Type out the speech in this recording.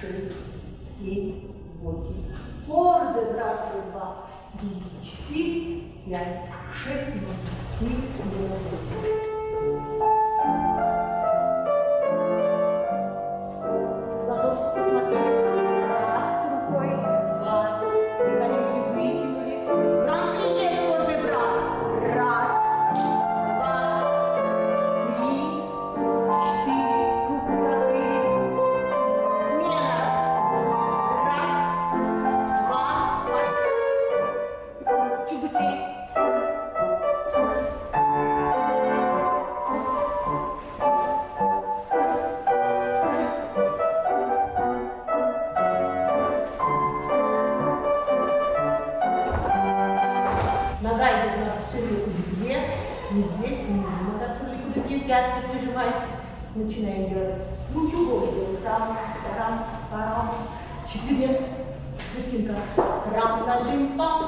6, 7, 8. Гордо, братья, 2, 3, 4, 5, 6, 7, 8. Ладошку посмотрели. Раз рукой, 2. И коленки вытянули. Гран-при есть, гордый брат. Раз, 2, 3, 4. Руку закрыли. Смена. Раз, 2, чуть быстрее. Нога идет на стулья к бедре, не здесь, не на стулья к бедре, пятки прижимаются. Начинаем делать руки угодно. Рам, парам, четверг, выкинка, рам, нажим, пам,